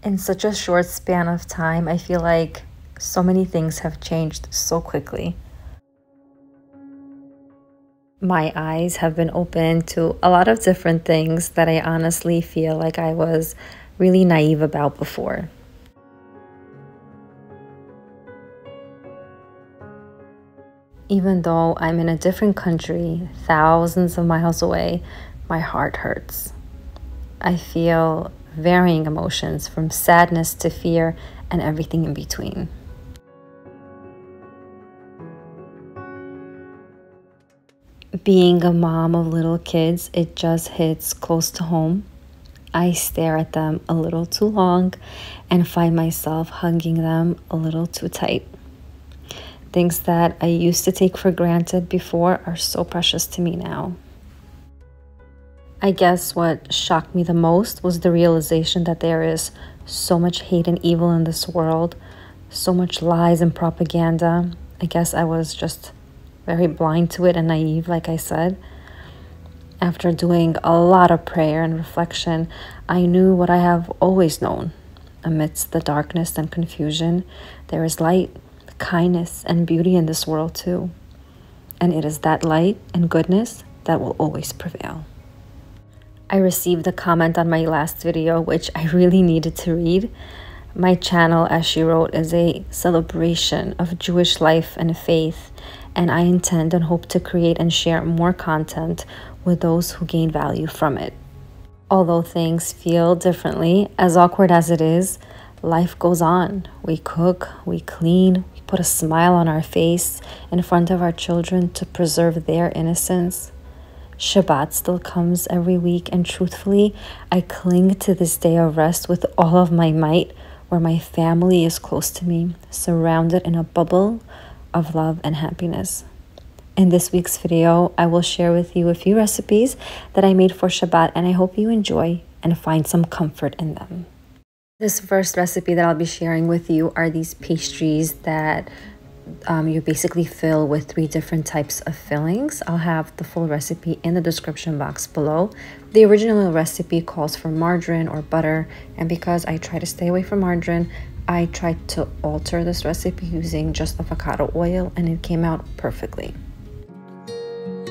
In such a short span of time, I feel like so many things have changed so quickly. My eyes have been open to a lot of different things that I honestly feel like I was really naive about before. Even though I'm in a different country, thousands of miles away, my heart hurts. I feel varying emotions from sadness to fear and everything in between. Being a mom of little kids, it just hits close to home. I stare at them a little too long and find myself hugging them a little too tight. Things that I used to take for granted before are so precious to me now. I guess what shocked me the most was the realization that there is so much hate and evil in this world, so much lies and propaganda. I guess I was just very blind to it and naive, like I said. After doing a lot of prayer and reflection, I knew what I have always known. Amidst the darkness and confusion, there is light, kindness, and beauty in this world too. And it is that light and goodness that will always prevail. I received a comment on my last video, which I really needed to read. My channel, as she wrote, is a celebration of Jewish life and faith, and I intend and hope to create and share more content with those who gain value from it. Although things feel differently, as awkward as it is, life goes on. We cook, we clean, we put a smile on our face in front of our children to preserve their innocence. Shabbat still comes every week, and truthfully, I cling to this day of rest with all of my might, where my family is close to me, surrounded in a bubble of love and happiness. In this week's video, I will share with you a few recipes that I made for Shabbat, and I hope you enjoy and find some comfort in them. This first recipe that I'll be sharing with you are these pastries that you basically fill with 3 different types of fillings. I'll have the full recipe in the description box below. The original recipe calls for margarine or butter, and because I try to stay away from margarine, I tried to alter this recipe using just avocado oil, and it came out perfectly.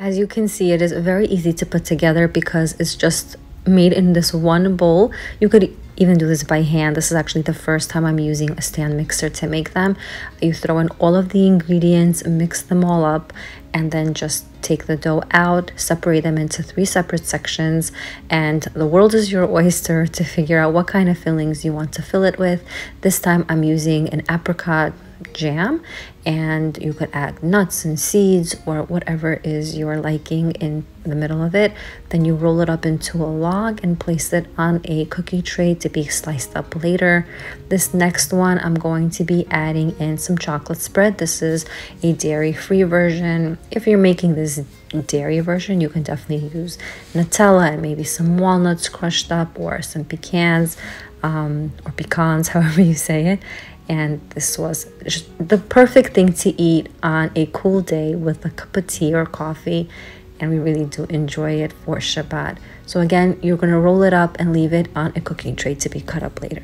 As you can see, it is very easy to put together because it's just made in this one bowl. You could even do this by hand. This is actually the first time I'm using a stand mixer to make them. You throw in all of the ingredients, mix them all up, and then just take the dough out, separate them into 3 separate sections, and the world is your oyster to figure out what kind of fillings you want to fill it with. This time I'm using an apricot jam, and you could add nuts and seeds or whatever is your liking in the middle of it. Then you roll it up into a log and place it on a cookie tray to be sliced up later. This next one, I'm going to be adding in some chocolate spread. This is a dairy-free version. If you're making this dairy version, you can definitely use Nutella and maybe some walnuts crushed up, or some pecans or pecans, however you say it. And this was just the perfect thing to eat on a cool day with a cup of tea or coffee, and we really do enjoy it for Shabbat. So again, you're going to roll it up and leave it on a cooking tray to be cut up later.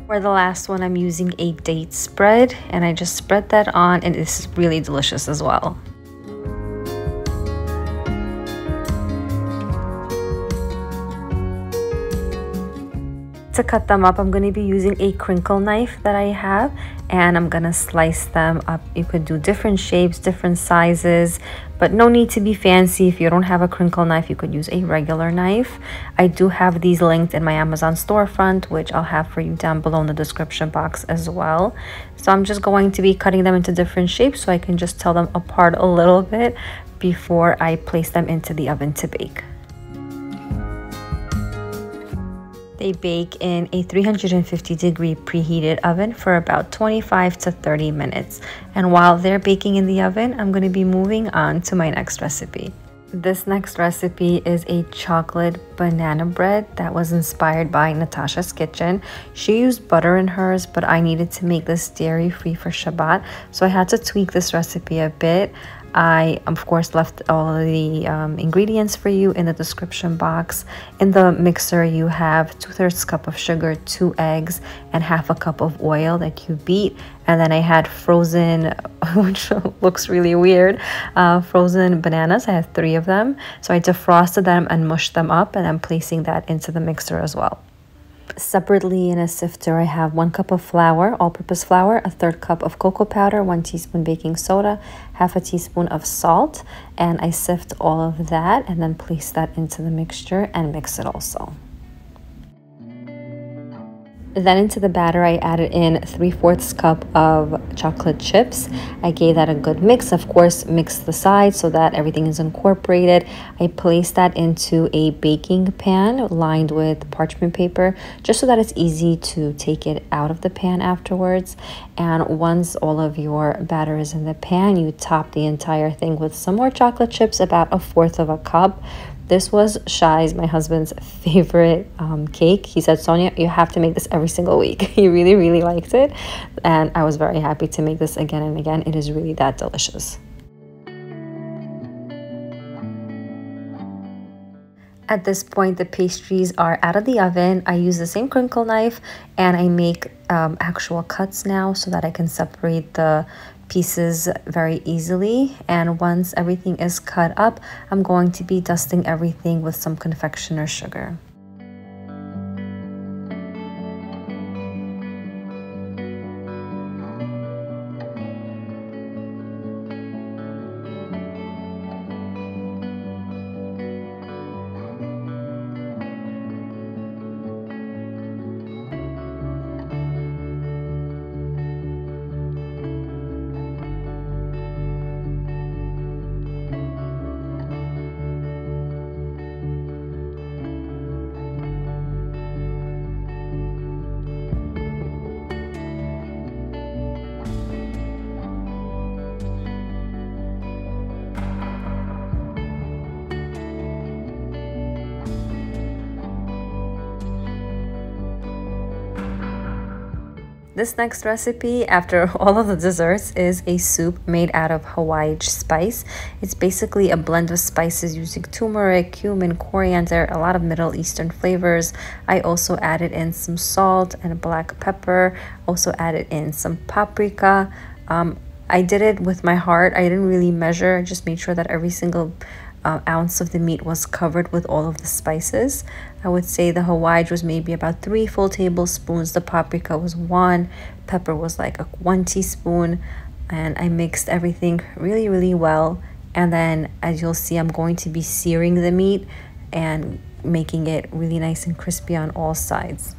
For the last one, I'm using a date spread, and I just spread that on, and it's really delicious as well. To cut them up, I'm going to be using a crinkle knife that I have, and I'm going to slice them up. You could do different shapes, different sizes, but no need to be fancy. If you don't have a crinkle knife, you could use a regular knife. I do have these linked in my Amazon storefront, which I'll have for you down below in the description box as well. So I'm just going to be cutting them into different shapes so I can just tell them apart a little bit before I place them into the oven to bake. They bake in a 350-degree preheated oven for about 25 to 30 minutes. And while they're baking in the oven, I'm going to be moving on to my next recipe. This next recipe is a chocolate banana bread that was inspired by Natasha's Kitchen. She used butter in hers, but I needed to make this dairy-free for Shabbat, so I had to tweak this recipe a bit. I, of course, left all of the ingredients for you in the description box. In the mixer, you have 2/3 cup of sugar, 2 eggs, and 1/2 cup of oil that you beat. And then I had frozen, which looks really weird, frozen bananas. I had 3 of them. So I defrosted them and mushed them up, and I'm placing that into the mixer as well. Separately in a sifter, I have 1 cup of flour, all-purpose flour, 1/3 cup of cocoa powder, 1 teaspoon baking soda, 1/2 teaspoon of salt, and I sift all of that and then place that into the mixture and mix it also. Then into the batter, I added in 3/4 cup of chocolate chips. I gave that a good mix. Of course, mix the sides so that everything is incorporated. I placed that into a baking pan lined with parchment paper, just so that it's easy to take it out of the pan afterwards. And once all of your batter is in the pan, you top the entire thing with some more chocolate chips, about 1/4 cup. This was Shai's, my husband's, favorite cake. He said, Sonia, you have to make this every single week. He really, really liked it. And I was very happy to make this again and again. It is really that delicious. At this point, the pastries are out of the oven. I use the same crinkle knife and I make actual cuts now so that I can separate the pieces very easily. And once everything is cut up, I'm going to be dusting everything with some confectioner sugar. This next recipe, after all of the desserts, is a soup made out of Hawaii spice. It's basically a blend of spices using turmeric, cumin, coriander, a lot of Middle Eastern flavors. I also added in some salt and black pepper, also added in some paprika. I did it with my heart. I didn't really measure, I just made sure that every single ounce of the meat was covered with all of the spices. I would say the Hawaii was maybe about 3 full tablespoons. The paprika was 1. Pepper was like 1 teaspoon. And I mixed everything really, really well. And then, as you'll see, I'm going to be searing the meat and making it really nice and crispy on all sides.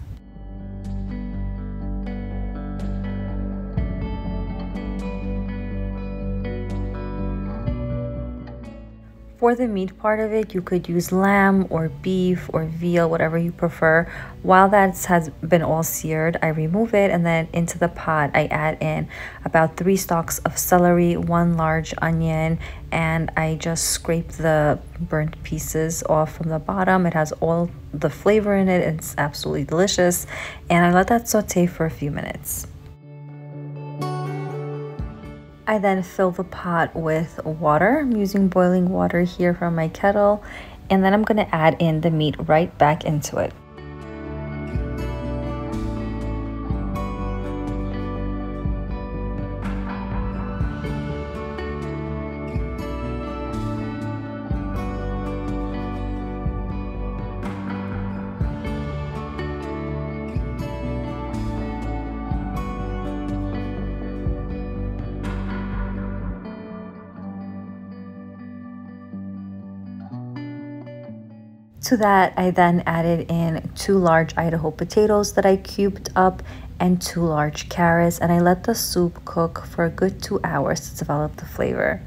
For the meat part of it, you could use lamb or beef or veal, whatever you prefer. While that has been all seared, I remove it, and then into the pot, I add in about 3 stalks of celery, 1 large onion, and I just scrape the burnt pieces off from the bottom. It has all the flavor in it. It's absolutely delicious. And I let that saute for a few minutes. I then fill the pot with water. I'm using boiling water here from my kettle, and then I'm going to add in the meat right back into it. To that, I then added in 2 large Idaho potatoes that I cubed up and 2 large carrots, and I let the soup cook for a good 2 hours to develop the flavor.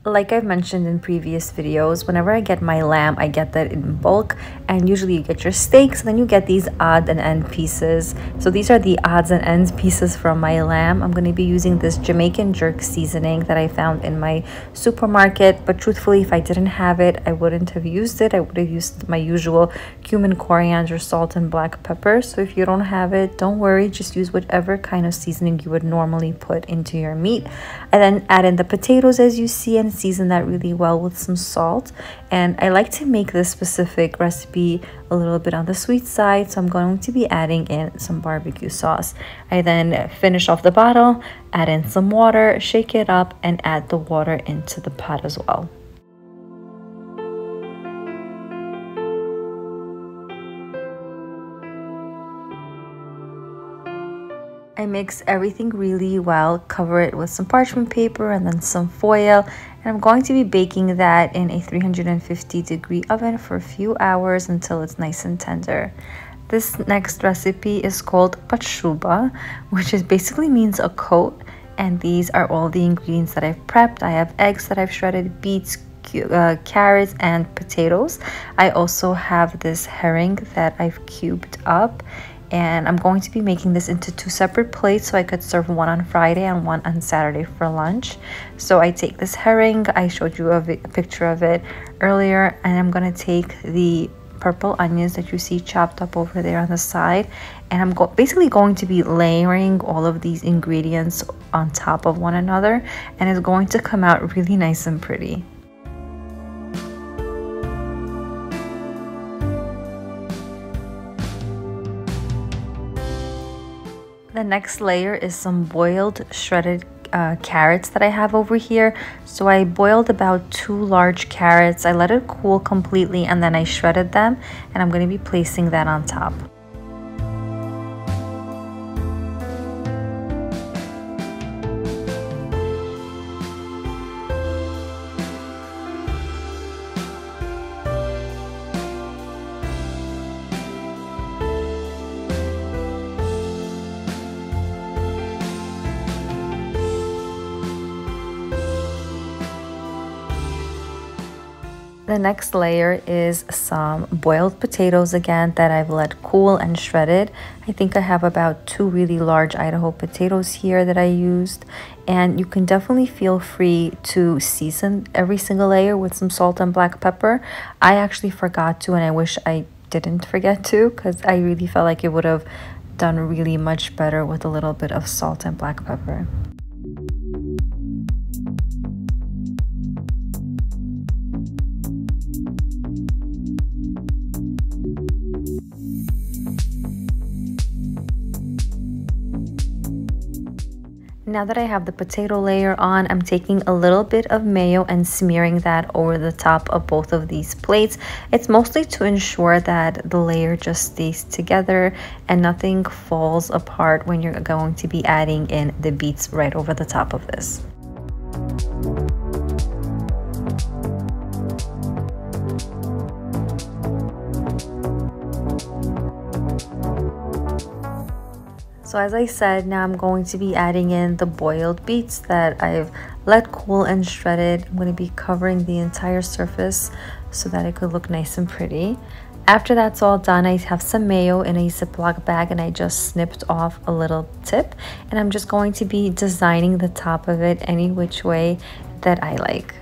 Like I've mentioned in previous videos, whenever I get my lamb, I get that in bulk, and usually you get your steaks, and then you get these odd and end pieces. So these are the odds and ends pieces from my lamb. I'm going to be using this Jamaican jerk seasoning that I found in my supermarket, but truthfully, if I didn't have it, I wouldn't have used it. I would have used my usual cumin, coriander, salt, and black pepper. So if you don't have it, don't worry, just use whatever kind of seasoning you would normally put into your meat. I then add in the potatoes as you see, and season that really well with some salt. And I like to make this specific recipe a little bit on the sweet side, so I'm going to be adding in some barbecue sauce. I then finish off the bottle, add in some water, shake it up, and add the water into the pot as well. I mix everything really well, cover it with some parchment paper and then some foil, and I'm going to be baking that in a 350-degree oven for a few hours until it's nice and tender. This next recipe is called patshuba, which basically means a coat, and these are all the ingredients that I've prepped. I have eggs that I've shredded, beets, carrots, and potatoes. I also have this herring that I've cubed up, and I'm going to be making this into 2 separate plates so I could serve one on Friday and one on Saturday for lunch. So I take this herring, I showed you a picture of it earlier, and I'm going to take the purple onions that you see chopped up over there on the side, and I'm basically going to be layering all of these ingredients on top of one another, and it's going to come out really nice and pretty. The next layer is some boiled shredded carrots that I have over here. So I boiled about 2 large carrots. I let it cool completely, and then I shredded them, and I'm going to be placing that on top. The next layer is some boiled potatoes again that I've let cool and shredded. I think I have about 2 really large Idaho potatoes here that I used. And you can definitely feel free to season every single layer with some salt and black pepper. I actually forgot to, and I wish I didn't forget to, because I really felt like it would have done really much better with a little bit of salt and black pepper. Now that I have the potato layer on, I'm taking a little bit of mayo and smearing that over the top of both of these plates. It's mostly to ensure that the layer just stays together and nothing falls apart when you're going to be adding in the beets right over the top of this. So as I said, now I'm going to be adding in the boiled beets that I've let cool and shredded. I'm going to be covering the entire surface so that it could look nice and pretty. After that's all done, I have some mayo in a Ziploc bag, and I just snipped off a little tip, and I'm just going to be designing the top of it any which way that I like.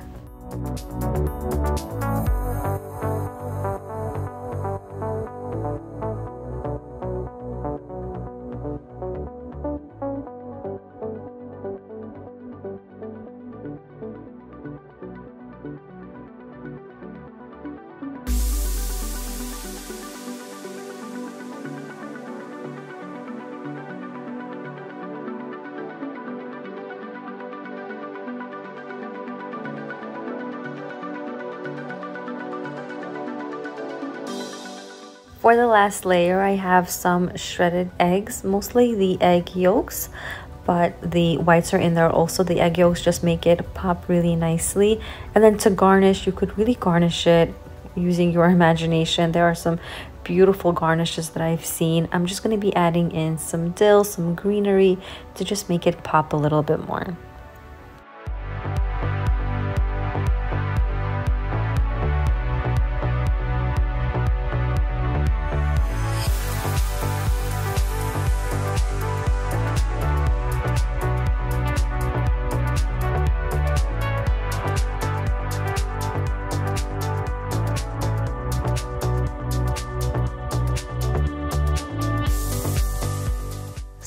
For the last layer, I have some shredded eggs, mostly the egg yolks, but the whites are in there also. The egg yolks just make it pop really nicely. And then to garnish, you could really garnish it using your imagination. There are some beautiful garnishes that I've seen. I'm just going to be adding in some dill, some greenery to just make it pop a little bit more.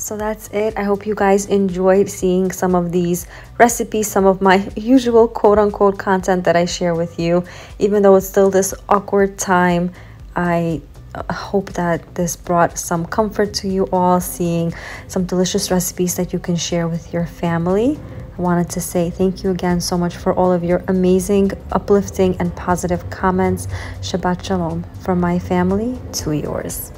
So that's it. I hope you guys enjoyed seeing some of these recipes, some of my usual quote-unquote content that I share with you. Even though it's still this awkward time, I hope that this brought some comfort to you all, seeing some delicious recipes that you can share with your family. I wanted to say thank you again so much for all of your amazing, uplifting, and positive comments. Shabbat Shalom from my family to yours.